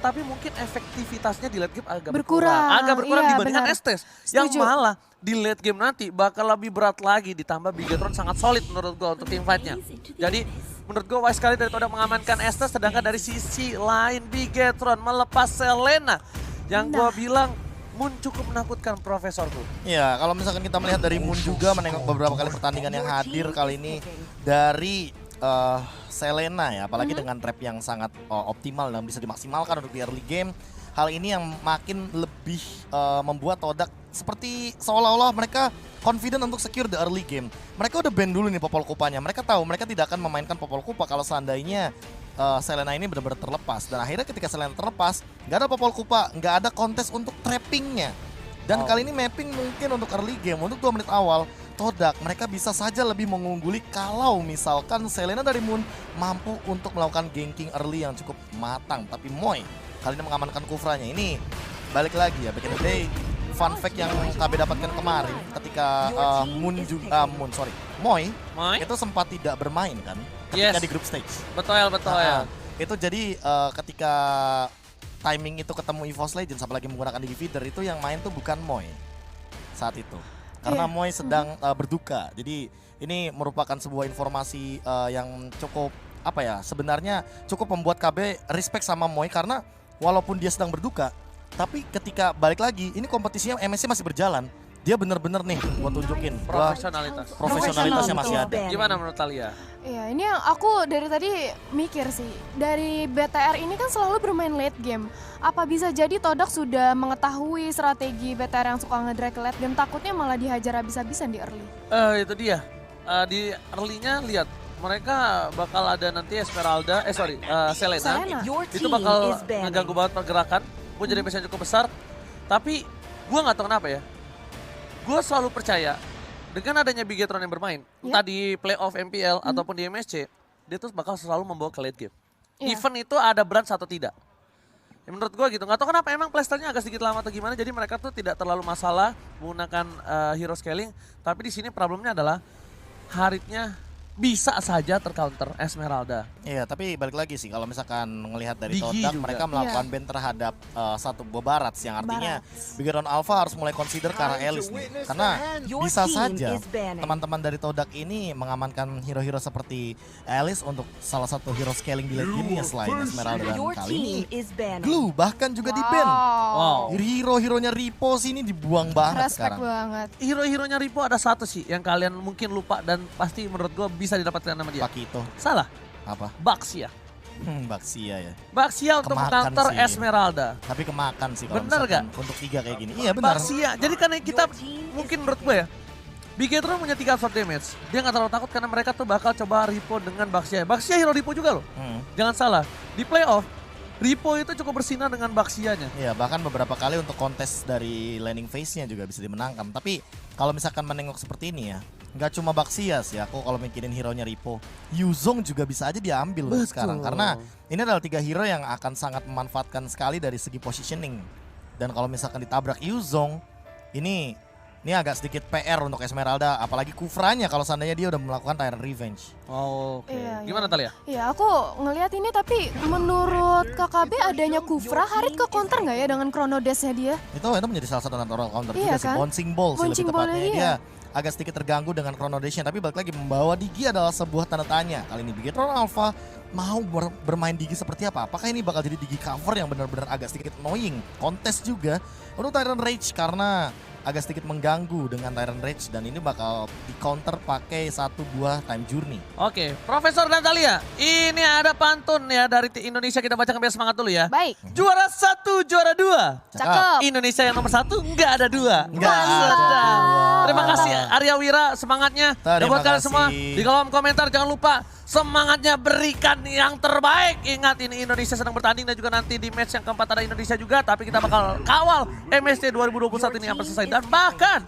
tapi mungkin efektivitasnya di late game agak Berkurang. Agak berkurang Iya, dibandingkan benar. Estes. Yang Setuju. malah di late game nanti bakal lebih berat lagi, ditambah Bigetron sangat solid menurut gue untuk team fight-nya. Jadi menurut gue wise sekali dari Todak mengamankan Estes, sedangkan dari sisi lain Bigetron melepas Selena. Yang gue bilang Moon cukup menakutkan profesorku. Iya, kalau misalkan kita melihat dari Moon juga menengok beberapa kali pertandingan yang hadir kali ini dari Selena ya, apalagi dengan trap yang sangat optimal dan bisa dimaksimalkan untuk di early game. Hal ini yang makin lebih membuat Todak seperti seolah-olah mereka confident untuk secure the early game. Mereka udah ban dulu nih Popol Kupanya. Mereka tahu mereka tidak akan memainkan Popol Kupa kalau seandainya Selena ini benar-benar terlepas. Dan akhirnya ketika Selena terlepas, nggak ada Popol Kupa, nggak ada kontes untuk trappingnya. Dan kali ini mapping mungkin untuk early game, untuk 2 menit awal, Todak mereka bisa saja lebih mengungguli kalau misalkan Selena dari Moon mampu untuk melakukan ganking early yang cukup matang. Tapi Moy kali ini mengamankan Kufranya. Ini balik lagi ya, back in the day. Fun fact yang KB dapatkan kemarin ketika Moy itu sempat tidak bermain kan ketika di group stage. Betul. Itu jadi ketika timing itu ketemu EVOS Legends apalagi menggunakan Digi Feeder itu yang main tuh bukan Moy saat itu. Karena Moy sedang berduka. Jadi ini merupakan sebuah informasi yang cukup sebenarnya cukup membuat KB respect sama Moy karena walaupun dia sedang berduka, tapi ketika balik lagi, ini kompetisinya MSC masih berjalan. Dia bener-bener nih buat tunjukin profesionalitasnya masih ada. Gimana menurut Talia? Iya, ini yang aku dari tadi mikir sih. Dari BTR ini kan selalu bermain late game. Apa bisa jadi Todak sudah mengetahui strategi BTR yang suka nge-drag ke late game, takutnya malah dihajar habis-habisan di early. Itu dia. Di early-nya lihat, mereka bakal ada nanti Selena. Itu bakal ngeganggu banget pergerakan. Gue jadi yang cukup besar. Tapi gue gak tahu kenapa ya. Gue selalu percaya dengan adanya Bigetron yang bermain, entah di playoff MPL ataupun di MSC, dia tuh bakal selalu membawa ke late game. Even itu ada brand atau tidak. Ya, menurut gue gitu, nggak tahu kenapa emang playstyles-nya agak sedikit lama atau gimana, jadi mereka tuh tidak terlalu masalah menggunakan hero scaling. Tapi di sini problemnya adalah Haritnya bisa saja tercounter Esmeralda. Iya, tapi balik lagi sih kalau misalkan ngelihat dari Digi Todak juga. mereka melakukan ban terhadap satu buah Barats yang artinya Bigetron Alpha harus mulai consider ke arah Elis nih. Karena bisa saja teman-teman dari Todak ini mengamankan hero-hero seperti Elis untuk salah satu hero scaling di late game-nya selain Esmeralda dan kali ini Glue bahkan juga di-ban. Wow. Hero-heronya Ripo sih ini dibuang banget Respect sekarang. banget. Hero-heronya Ripo ada satu sih yang kalian mungkin lupa dan pasti menurut gue bisa didapatkan nama dia. Pakito. Salah, Apa? Baxia. Baxia ya. Baxia untuk Kemakan counter sih. Esmeralda. Tapi kemakan sih kalau Bener misalkan untuk 3 kayak gini. Iya benar. Baxia. Jadi karena kita mungkin menurut gue ya, Bigetron punya 3 short damage. Dia nggak terlalu takut karena mereka tuh bakal coba Ripo dengan Baxia. Baxia hero Ripo juga loh. Jangan salah, di playoff Ripo itu cukup bersinar dengan Baxianya. Iya, bahkan beberapa kali untuk kontes dari landing phase-nya juga bisa dimenangkan. Tapi kalau misalkan menengok seperti ini ya, nggak cuma Baxia sih, aku kalau mikirin hero-nya Ripo, Yuzong juga bisa aja diambil loh sekarang. Karena ini adalah 3 hero yang akan sangat memanfaatkan sekali dari segi positioning. Dan kalau misalkan ditabrak Yuzong, ini agak sedikit PR untuk Esmeralda, apalagi Kufranya kalau seandainya dia udah melakukan Tyrant Revenge. Oh, oke. Iya, Gimana Talia? Iya, aku ngelihat ini tapi menurut KKB adanya Kufra, Harit ke counter nggak ya dengan Chrono Dash-nya dia? Itu menjadi salah satu natural counter Iya juga sih. kan? Bouncing Ball sih Bouncing lebih tepatnya. ball-nya Dia agak sedikit terganggu dengan Chrono Dash-nya, tapi balik lagi membawa Digi adalah sebuah tanda tanya. Kali ini Bigetron Alpha mau bermain Digi seperti apa? Apakah ini bakal jadi Digi cover yang benar-benar agak sedikit annoying? Kontes juga untuk Tyrant Rage karena agak sedikit mengganggu dengan Tyrant Rage dan ini bakal di counter pakai 1 buah time journey. Oke, Profesor dan Talia, ini ada pantun ya dari Indonesia, kita bacakan biar semangat dulu ya. Baik. Juara 1, juara 2. Cakep. Indonesia yang nomor 1 nggak ada 2. Nggak ada Sedap. dua. Terima kasih Arya Wira semangatnya. Dan Terima buat kalian kasih. semua di kolom komentar jangan lupa semangatnya berikan yang terbaik. Ingat ini Indonesia sedang bertanding dan juga nanti di match yang keempat ada Indonesia juga. Tapi kita bakal kawal MSC 2021 ini sampai selesai. Dan bahkan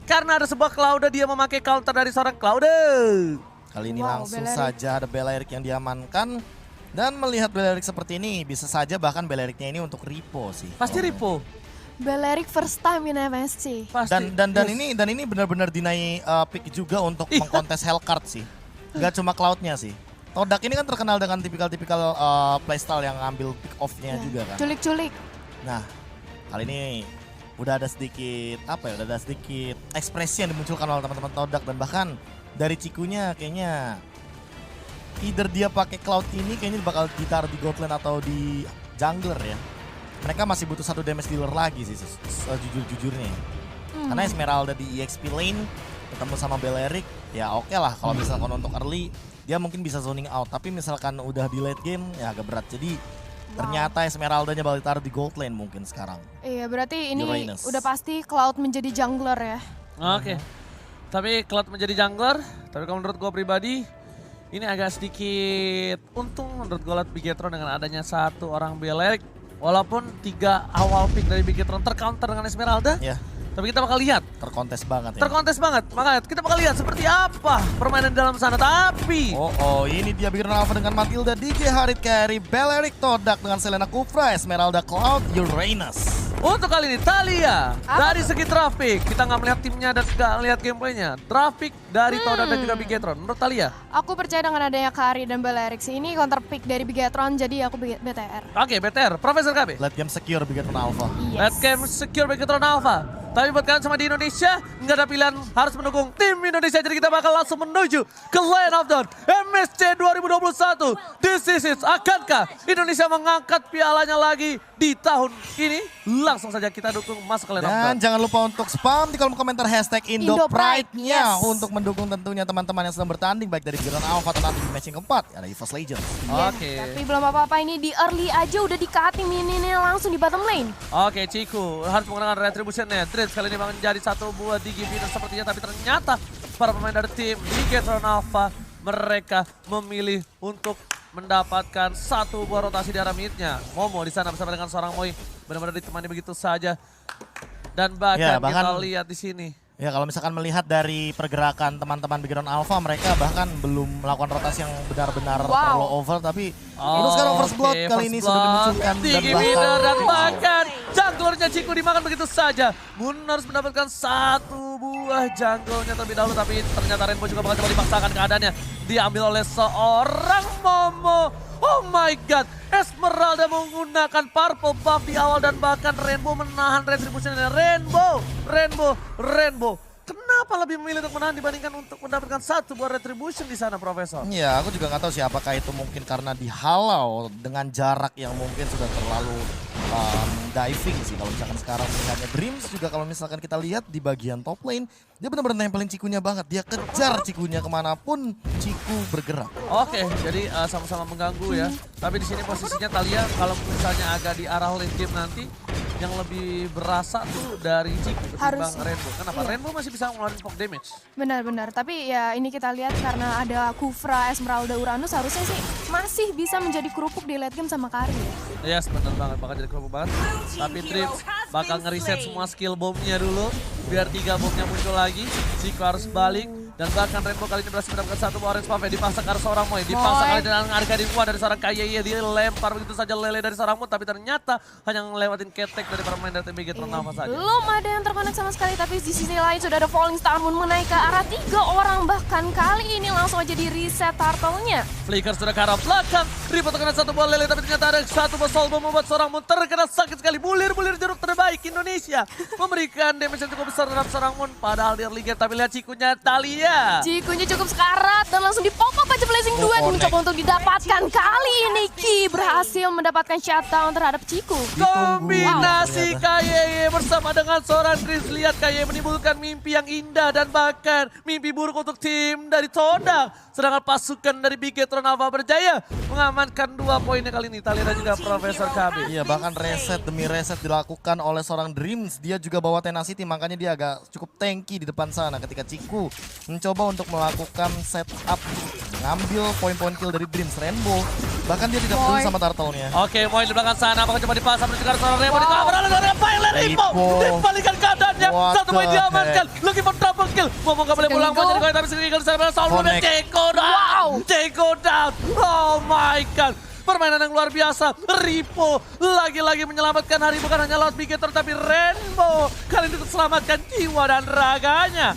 karena ada sebuah Cloud dia memakai counter dari seorang Cloud. Kali ini Wow, langsung Belerik. saja ada Belerik yang diamankan. Dan melihat Belerik seperti ini bisa saja bahkan Beleriknya ini untuk Ripo sih. Pasti Ripo. Belerik first time in MSC. Pasti. Dan ini benar-benar deny pick juga untuk mengkontes Hellcard sih. Gak cuma Cloud-nya sih. Todak ini kan terkenal dengan tipikal-tipikal playstyle yang ngambil pick off-nya juga kan. Culik-culik. Nah, kali ini udah ada sedikit ekspresi yang dimunculkan oleh teman-teman Todak, dan bahkan dari Cikunya kayaknya either dia pakai Cloud ini kayaknya bakal ditaruh di God Lane atau di jungler ya. Mereka masih butuh satu damage dealer lagi sih jujur-jujurnya. Karena Esmeralda di EXP lane ketemu sama Belerik, ya oke lah kalau misalkan untuk early dia mungkin bisa zoning out, tapi misalkan udah di late game ya agak berat. Jadi ternyata Esmeraldanya bakal ditaruh di gold lane mungkin sekarang. Iya, berarti ini Uranus. udah pasti Cloud menjadi jungler ya. Oke. Tapi Cloud menjadi jungler, tapi kalau menurut gue pribadi ini agak sedikit untung menurut gue liat Bigetron dengan adanya satu orang Belerik. Walaupun 3 awal pick dari Bigetron tercounter dengan Esmeralda. Ya, Tapi kita bakal lihat. terkontes banget ya. Terkontes banget. Makanya kita bakal lihat seperti apa permainan di dalam sana. Tapi Ini dia Bigetron Alpha dengan Matilda, DJ Harit carry, Belerik Todak dengan Selena Kufra, Esmeralda Cloud, Uranus. untuk kali ini Thalia dari segi traffic. Kita nggak melihat timnya dan nggak melihat gameplaynya. Traffic dari Todak dan juga Bigetron. Menurut Thalia? Aku percaya dengan adanya Kari dan Belerik sih. Ini counter pick dari Bigetron, jadi aku BTR. Oke, BTR. Profesor KB. Late game secure Bigetron Alpha. Let's game secure Bigetron Alpha. Tapi buat kalian sama di Indonesia, nggak ada pilihan, harus mendukung tim Indonesia. Jadi kita bakal langsung menuju ke Lane of Dawn MSC 2021. This is it. Akankah Indonesia mengangkat pialanya lagi di tahun ini? Langsung saja kita dukung masuk ke Lane of Dawn. Dan jangan lupa untuk spam di kolom komentar hashtag IndoPride, IndoPride-nya yes. untuk mendukung tentunya teman-teman yang sedang bertanding baik dari Bigetron Alpha atau nanti di match yang keempat ada EVOS Legends. Oke. Tapi belum apa-apa, ini di early aja udah di-cutting mininya langsung di bottom lane. Oke, Ciku harus menggunakan retribution-nya. Dritz kali ini menjadi satu buah Digi Venus sepertinya. Tapi ternyata para pemain dari tim Bigetron Alpha, mereka memilih untuk mendapatkan satu buah rotasi di arah mid-nya. Momo di sana bersama dengan seorang Moi. Benar-benar ditemani begitu saja. Dan bahkan, kita lihat di sini. Ya kalau misalkan melihat dari pergerakan teman-teman Bigetron Alpha, mereka bahkan belum melakukan rotasi yang benar-benar terlalu over, tapi itu sekarang First Blood kali ini sudah dimunculkan Digi Venus dan bahkan junglernya Ciku dimakan begitu saja. Moon harus mendapatkan satu buah jungle-nya terlebih dahulu, tapi ternyata Rainbow juga bakal coba dipaksakan keadaannya. Diambil oleh seorang Momo. Oh my god, Esmeralda menggunakan purple buff di awal dan bahkan Rainbow menahan retribution-nya. Rainbow. Kenapa lebih memilih untuk menahan dibandingkan untuk mendapatkan satu buah retribution di sana, Profesor? Iya, aku juga nggak tahu sih apakah itu mungkin karena dihalau dengan jarak yang mungkin sudah terlalu diving sih. Kalau misalkan sekarang melihatnya Dreams juga, kalau misalkan kita lihat di bagian top lane, dia benar-benar nempelin Cikunya banget. Dia kejar Cikunya kemanapun Ciku bergerak. Oke, jadi sama-sama mengganggu ya. Tapi di sini posisinya Thalia kalau misalnya agak di arah late game nanti, yang lebih berasa tuh dari Ciku ketimbang Rainbow. Kenapa? Iya. Rainbow masih bisa ngeluarin poke damage. Benar-benar, tapi ya ini kita lihat karena ada Kufra, Esmeralda, Uranus, harusnya sih masih bisa menjadi kerupuk di late game sama Kari ya. Yes, bener banget, bakal jadi kerupuk banget. Tapi Trips bakal ngereset semua skill bomnya dulu, biar 3 bomnya muncul lagi. Ciku harus balik. Dan bahkan Rainbow kali ini berhasil mendapatkan satu orange buff, dipaksa ke arah seorang Moi. Dipaksa kali dengan harga dibuat dari seorang KYY, dilempar begitu saja lele dari seorang Moon. Tapi ternyata hanya ngelewatin ketek dari para pemain dari tim Bigetron Alpha saja. Belum ada yang terkonek sama sekali, tapi di sisi lain sudah ada Falling Star Moon menaik ke arah 3 orang. Bahkan kali ini langsung aja di reset turtle-nya. Flicker sudah ke arah belakang, Ripo terkena satu bola lele, tapi ternyata ada satu bola soul bomb membuat seorang Moon terkena sakit sekali. Bulir-bulir jeruk terbaik Indonesia memberikan damage yang cukup besar terhadap seorang Moon. Padahal di early game, tapi lihat Cikunya Thalia. Cikunya cukup sekarat dan langsung dipop-up aja Blazing Duet mencoba untuk didapatkan. Kali ini Ki berhasil mendapatkan shutdown terhadap Ciku. Kombinasi KYY bersama dengan seorang Chris. Lihat KYY menimbulkan mimpi yang indah dan bahkan mimpi buruk untuk tim dari Todak. Sedangkan pasukan dari Bigetron Alpha berjaya mengamankan 2 poinnya kali ini. Thalia dan juga Profesor KB. Iya, bahkan reset demi reset dilakukan oleh seorang Dreams. Dia juga bawa tenacity, makanya dia agak cukup tanky di depan sana ketika Ciku mencoba untuk melakukan setup, ngambil poin-poin kill dari Dreams. Rainbow bahkan dia tidak peduli sama turtle-nya. Oke, Moi di belakang sana, apakah coba dipasang menuju ke arah seorang Rainbow. Ditahan oleh seorang Pilot Rainbow. Dikembalikan keadaannya, satu poin diamankan. Looking for double kill. Ngomong gak boleh pulang, mau jadi koin tapi sendiri di sana. Soul Bomb Take down. Oh my god. Permainan yang luar biasa. Ripo lagi-lagi menyelamatkan hari, bukan hanya lewat Bigetron tapi Rainbow. Kali ini terselamatkan jiwa dan raganya.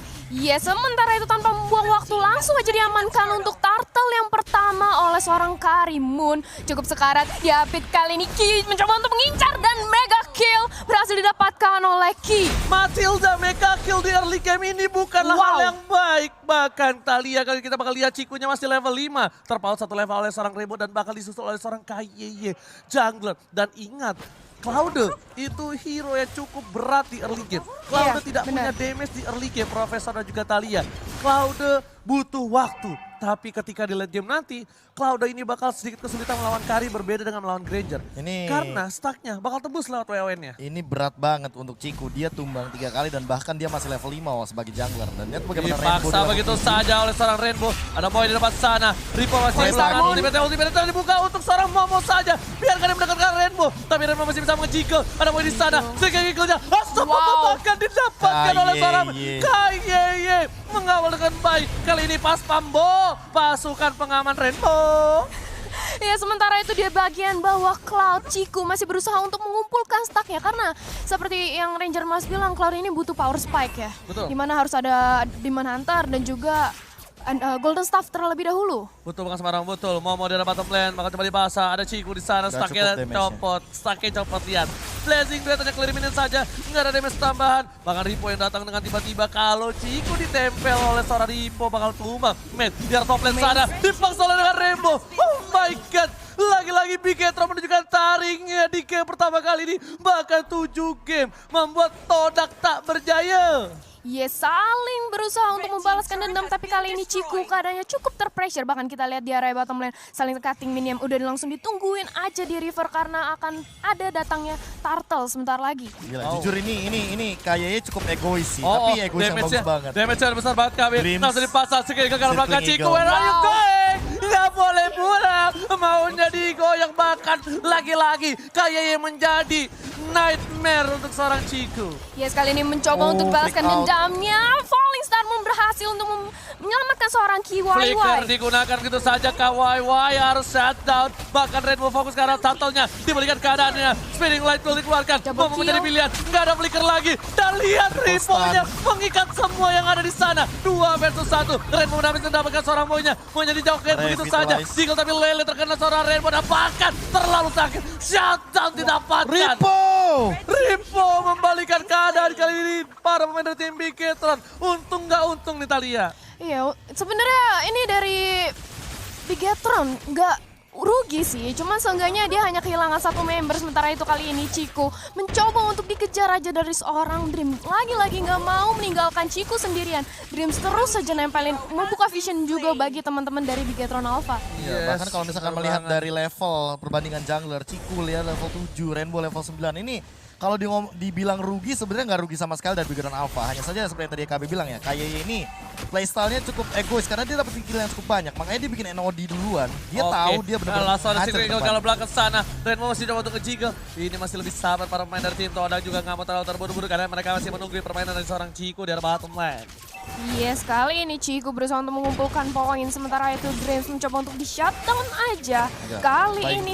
Sementara itu tanpa membuang waktu langsung aja diamankan untuk turtle yang pertama oleh seorang Karimun. Cukup sekarat, dia Pit kali ini Ki mencoba untuk mengincar dan mega kill berhasil didapatkan oleh Ki. Matilda mega kill di early game ini bukanlah hal yang baik. Bahkan Thalia kali kita bakal lihat Cikunya masih level 5. Terpaut satu level oleh seorang Rainbow dan bakal disusul oleh seorang KYY jungler. Dan ingat, Cloud itu hero yang cukup berat di early game. Cloud tidak punya damage di early game, Profesor dan juga Thalia. Cloud butuh waktu. Tapi ketika di late game nanti, Cloud ini bakal sedikit kesulitan melawan Kari berbeda dengan melawan Granger. Karena stacknya bakal tembus lewat WON-nya. Ini berat banget untuk Ciku. Dia tumbang 3 kali dan bahkan dia masih level 5 sebagai jungler. Dan lihat bagaimana Rainbow. Dipaksa begitu saja oleh seorang Rainbow. Ada poin di depan sana. Ripo masih melakukan ultimate dibuka untuk seorang Momo saja. Biarkan dia mendekatkan Rainbow. Tapi Rainbow masih bisa mengejiggle. Ada poin di sana. Sekali-kalinya. Bahkan didapatkan oleh seorang KYY. Mengawal dengan baik. Kali ini pas Pambo. Pasukan pengaman Rainbow. Ya, sementara itu di bagian bawah Cloud, Ciku masih berusaha untuk mengumpulkan stacknya karena seperti yang Ranger Mas bilang, Cloud ini butuh power spike ya. Betul. Dimana harus ada Demon Hunter dan juga Golden Staff terlebih dahulu. Betul bukan sembarang betul. Momo di bottom lane, bakal coba dipasang. Ada Ciku di sana, stacknya copot. Stacknya copot, lihat. Blazing Blade hanya clear minion saja, nggak ada damage tambahan. Bahkan Ripo yang datang dengan tiba-tiba, kalau Ciku ditempel oleh seorang Ripo bakal tumbang. Men, biar top lane sana, dipaksa oleh dengan Rainbow. Oh my god, lagi-lagi Bigetron menunjukkan taringnya di game pertama kali ini. Bahkan 7 game, membuat Todak tak berjaya. Yes, saling berusaha untuk membalaskan dendam, tapi kali ini Ciku keadaannya cukup terpressure. Bahkan kita lihat di area bottom lane saling cutting minion udah langsung ditungguin aja di river karena akan ada datangnya turtle sebentar lagi. Gila, jujur ini kayaknya cukup egois sih, tapi egois yang bagus banget. Damage-nya besar banget kami. Langsung dipasang sekali ke dalam belakang Ciku. Where are you going? Nggak boleh pulang. Maunya digoyang, bahkan lagi-lagi kayaknya menjadi nightmare untuk seorang Ciku. Yes, kali ini mencoba untuk balaskan dendamnya. Falling Star berhasil untuk menyelamatkan seorang KYY. Flicker digunakan gitu saja, KYY harus shutdown. Bahkan Rainbow fokus ke arah turtle-nya. Diberikan keadaannya. Spinning Light belum dikeluarkan. Mau menjadi pilihan. Nggak ada flicker lagi. Dan lihat Ripo-nya mengikat semua yang ada di sana. 2 versus 1. Rainbow mendapatkan seorang Monya. Monya dijauhkan begitu saja. Deagle tapi Lele terkena seorang Rainbow. Dan bahkan terlalu sakit. Shutdown didapatkan. Ripo membalikan keadaan kali ini. Para pemain dari tim Bigetron. Untung nggak untung nih Thalia. Iya, sebenarnya ini dari Bigetron nggak rugi sih, cuman seenggaknya dia hanya kehilangan satu member. Sementara itu kali ini Ciku mencoba untuk dikejar aja dari seorang Dream. Lagi-lagi nggak mau meninggalkan Ciku sendirian. Dreams terus saja nempelin, membuka vision juga bagi teman-teman dari Bigetron Alpha. Iya, bahkan kalau misalkan melihat dari level perbandingan jungler, Ciku lihat level 7, Rainbow level 9 ini. Kalau dibilang rugi, sebenarnya nggak rugi sama sekali dari Bigetron Alpha. Hanya saja seperti yang tadi KB bilang ya, KYY ini playstyle-nya cukup egois karena dia dapat kill yang cukup banyak. Makanya dia bikin NOD duluan. Dia tahu dia benar-benar hancur kalau belakang sana. Rainbow masih coba untuk nge-jiggle. Ini masih lebih sabar para pemain dari tim Todak juga nggak mau terlalu terburu-buru karena mereka masih menunggu permainan dari seorang Ciku di arah bottom lane. Yes, kali ini Ciku berusaha untuk mengumpulkan poin. Sementara itu Dreams mencoba untuk di-shutdown aja. Kali ini.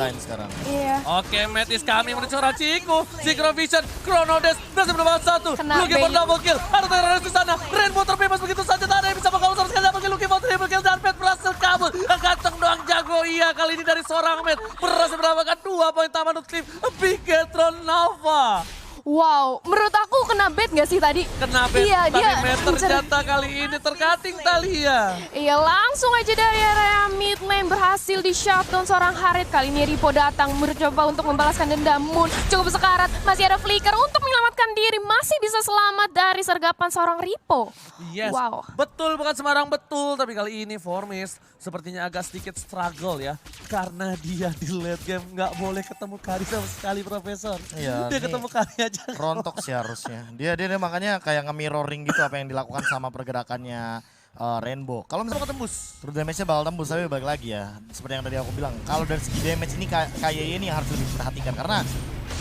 Iya. Oke, Metis kami menuju arah Ciku. Synchrovision, Chronodes berhasil mendapatkan 1. Lucky for double kill. Ada teror di sana. Rainbow terbebas begitu saja. Tak ada yang bisa bakal usar sekali double kill. Lucky for triple kill dan Pet berhasil kabur. Ganteng doang jago. Iya, kali ini dari seorang Met berhasil mendapatkan 2 poin taman untuk tim Bigetron Alpha. Wow, menurut aku kena bait nggak sih tadi? Kena bait, iya, tapi dia ternyata kali ini terkating Thalia. Iya, langsung aja dari area mid lane berhasil di shutdown seorang Harit. Kali ini Ripo datang mencoba untuk membalaskan dendam. Moon cukup sekarat, masih ada flicker untuk menyelamatkan diri. Masih bisa selamat dari sergapan seorang Ripo. Yes, wow. Betul bukan sembarang betul. Tapi kali ini Formis sepertinya agak sedikit struggle ya. Karena dia di late game nggak boleh ketemu Kari sama sekali, Profesor. Iya, dia ketemu Kari aja. Rontok sih harusnya. Dia makanya kayak nge-mirroring gitu apa yang dilakukan sama pergerakannya Rainbow. Kalau misalnya tembus, true damage-nya bakal tembus, tapi balik lagi ya. Seperti yang tadi aku bilang, kalau dari segi damage ini KYY ini harus lebih diperhatikan karena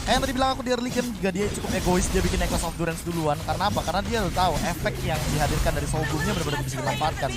Yang tadi bilang aku di early game juga dia cukup egois, dia bikin Necklace of Durance duluan. Karena apa? Karena dia udah tahu efek yang dihadirkan dari Shogunnya benar-benar bisa dimanfaatkan.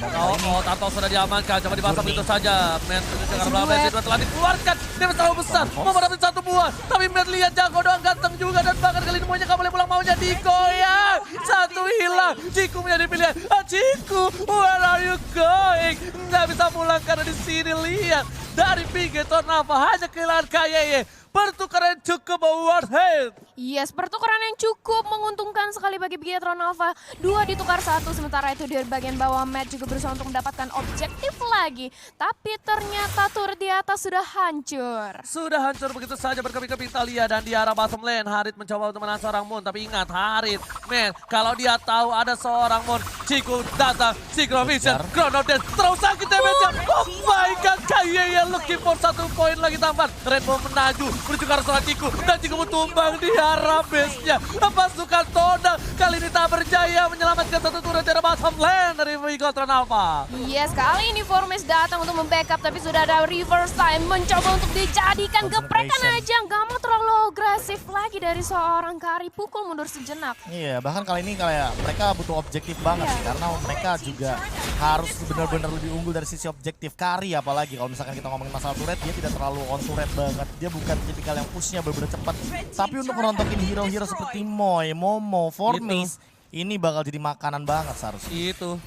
Tato sudah diamankan, coba dipasang begitu saja. Matt dengan belakang Zidua telah dikeluarkan. Dia terlalu besar, mau mendapatkan satu buah. Tapi Matt lihat jago doang, ganteng juga. Dan bahkan kali ini maunya gak boleh pulang, maunya digoyang. Satu hilang, Ciku menjadi pilihan. Ciku, where are you going? Nggak bisa pulang karena di sini lihat. Dari Bigeton Nava hanya kehilangan KYY. Pertukaran cukup worth it. Yes, pertukaran yang cukup menguntungkan sekali bagi Bigetron Alpha. 2 ditukar 1, sementara itu di bagian bawah Matt juga berusaha untuk mendapatkan objektif lagi. Tapi ternyata tur di atas sudah hancur. Sudah hancur begitu saja berkeping-keping Thalia dan di arah bottom lane. Harit mencoba untuk menahan seorang Moon, tapi ingat Harit, man, kalau dia tahu ada seorang Moon, Ciku datang, Synchro Vision, Chrono Dance, terus sakit damage-nya. Oh my god, kayaknya looking for 1 poin lagi tampan. Rainbow menaju, menuju ke arah seorang Ciku, dan Ciku tumbang di arah base-nya. Pasukan Todak kali ini tak berjaya menyelamatkan satu turret dari bottom lane dari Bigetron Alpha. Yes, kali ini Formes datang untuk membackup, tapi sudah ada reverse time mencoba untuk dijadikan geprekan aja. Gak mau terlalu agresif lagi dari seorang Kari, pukul mundur sejenak. Iya, bahkan kali ini kayak mereka butuh objektif banget sih, karena mereka juga harus benar-benar lebih unggul dari sisi objektif. Kari apalagi kalau misalkan kita ngomongin masalah turret, dia tidak terlalu on turret banget. Dia bukan tipikal yang pushnya benar-benar cepat. Tapi untuk merontokin hero-hero seperti Moy, Momo, Formis, ini bakal jadi makanan banget seharusnya. Itu.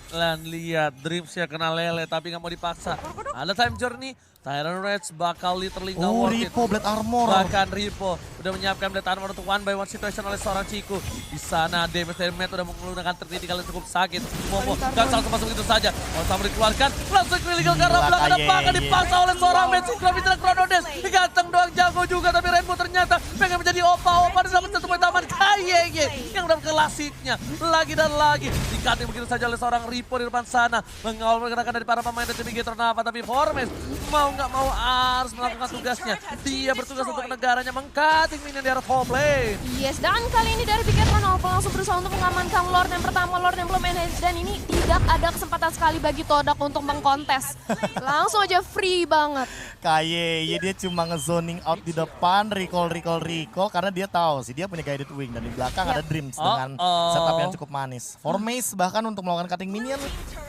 Dan lihat Dreams-nya kena lele tapi nggak mau dipaksa. Ada time journey. Tyrant Rage bakal literally nggak worth it. Ripo, Blade Armor. Bahkan Ripo udah menyiapkan Blade Armor untuk one by one situation oleh seorang Ciku. Di sana damage dari Matt udah menggunakan terkritikal yang cukup sakit. Momo gak langsung masuk begitu saja. Mau sama dikeluarkan. Langsung critical karena belakang ada bahkan dipaksa oleh seorang Matt. Synchro Vision Chrono Dance. Ganteng doang, jago juga. Tapi Rainbow ternyata pengen menjadi opa-opa. Dan dapat 1 poin taman KYY yang udah klasiknya. Lagi dan lagi. Dikating begitu saja oleh seorang Ripo di depan sana. Mengawal pergerakan dari para pemain dari Bigetron Alpha. Tapi Formes mau nggak mau harus melakukan tugasnya. Dia bertugas untuk negaranya mengcutting minion di arah top lane. Yes, dan kali ini dari Bigetron Alpha langsung berusaha untuk mengamankan Lord yang pertama, Lord yang belum manage. Dan ini tidak ada kesempatan sekali bagi Todak untuk mengkontes. Langsung aja free banget. KYY dia cuma ngezoning out di depan, recall karena dia tahu sih dia punya guided wing dan di belakang ada Dreams dengan setup yang cukup manis. Formace bahkan untuk melakukan cutting minion,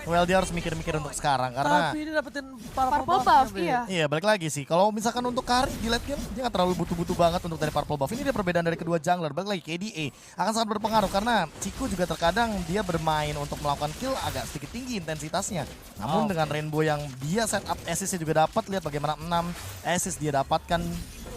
well dia harus mikir-mikir untuk sekarang karena tapi dia dapetin Purple buff, iya. Iya, balik lagi sih. Kalau misalkan untuk Kari di late game, dia nggak terlalu butuh-butuh banget untuk dari Purple buff. Ini dia perbedaan dari kedua jungler. Balik lagi, KDA akan sangat berpengaruh karena Ciku juga terkadang dia bermain untuk melakukan kill agak sedikit tinggi intensitasnya. Namun dengan Rainbow yang dia setup assist-nya juga dapat, lihat bagaimana 6 assist dia dapatkan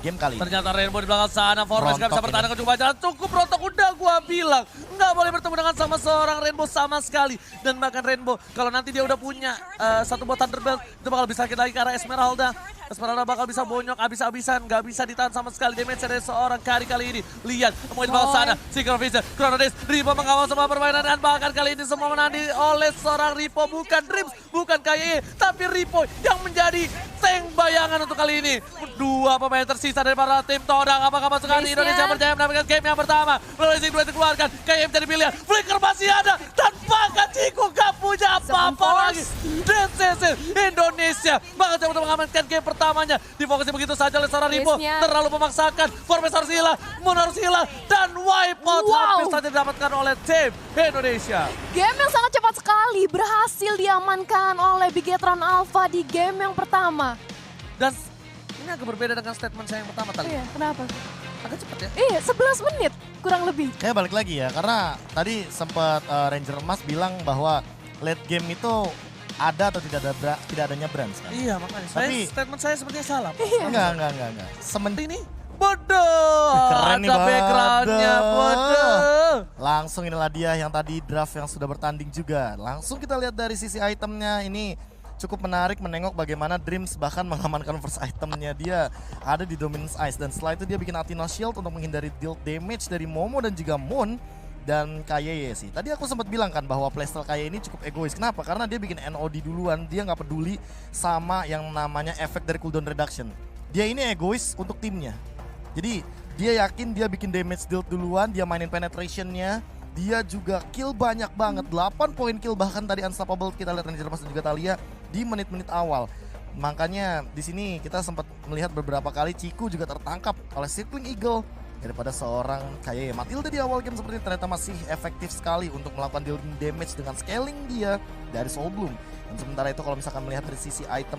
game kali. Ternyata Rainbow di belakang sana, Formes gak bisa bertahan dengan coba jalan. Cukup rontok, udah gua bilang. Nggak boleh bertemu dengan sama seorang Rainbow sama sekali. Dan bahkan Rainbow, kalau nanti dia udah punya 1 buah Thunderbelt, itu bakal bisa kita lagi ke arah Esmeralda. Esmeralda bakal bisa bonyok abis-abisan, nggak bisa ditahan sama sekali damage dari seorang Kari kali ini. Lihat, mau di bawah sana, Synchro Vision, Chrono Dance, Ripo mengawal semua permainan dan bahkan kali ini semua menandi oleh seorang Ripo, bukan Dreams, bukan KYY, tapi Ripo yang menjadi tank bayangan untuk kali ini. 2 pemain tersisa dari para tim Todak, apakah pasukan Indonesia berjaya mendapatkan game yang pertama? Melalui dua dikeluarkan, KYY menjadi pilihan, Flicker masih ada, tanpa Ciku gak punya apa-apa lagi. DCC Indonesia bakal coba untuk mengamankan game pertamanya. Difokusin begitu saja oleh seorang Ripo, terlalu memaksakan. Formes harus hilang, Moon harus hilang, dan wipe out hampir saja didapatkan oleh tim Indonesia. Game yang sangat cepat sekali berhasil diamankan oleh Bigetron Alpha di game yang pertama. Dan ini agak berbeda dengan statement saya yang pertama tadi. Iya, kenapa? Agak cepat ya. Iya, 11 menit kurang lebih. Kayak balik lagi ya, karena tadi sempat Ranger Emas bilang bahwa late game itu ada atau tidak adanya brands kan? Iya makanya, Tapi statement saya sepertinya salah. Iya. Enggak. Ini bodoh, keren nih, ada backgroundnya bodoh. Langsung inilah dia yang tadi draft yang sudah bertanding juga. Langsung kita lihat dari sisi itemnya ini. Cukup menarik menengok bagaimana Dreams bahkan mengamankan first itemnya. Dia ada di Dominance Ice dan setelah itu dia bikin Athena Shield untuk menghindari deal damage dari Momo dan juga Moon dan KYY sih. Tadi aku sempat bilang kan bahwa playstyle KYY ini cukup egois. Kenapa? Karena dia bikin NOD duluan, dia nggak peduli sama yang namanya efek dari cooldown reduction. Dia ini egois untuk timnya. Jadi dia yakin dia bikin damage deal duluan, dia mainin penetrationnya. Dia juga kill banyak banget, 8 poin kill bahkan tadi unstoppable kita lihat Ranger Emas dan juga Thalia di menit-menit awal. Makanya di sini kita sempat melihat beberapa kali Ciku juga tertangkap oleh Circling Eagle daripada seorang kayak Matilda di awal game seperti ternyata masih efektif sekali untuk melakukan dealing damage dengan scaling dia dari Soul Bloom. Dan sementara itu kalau misalkan melihat dari sisi item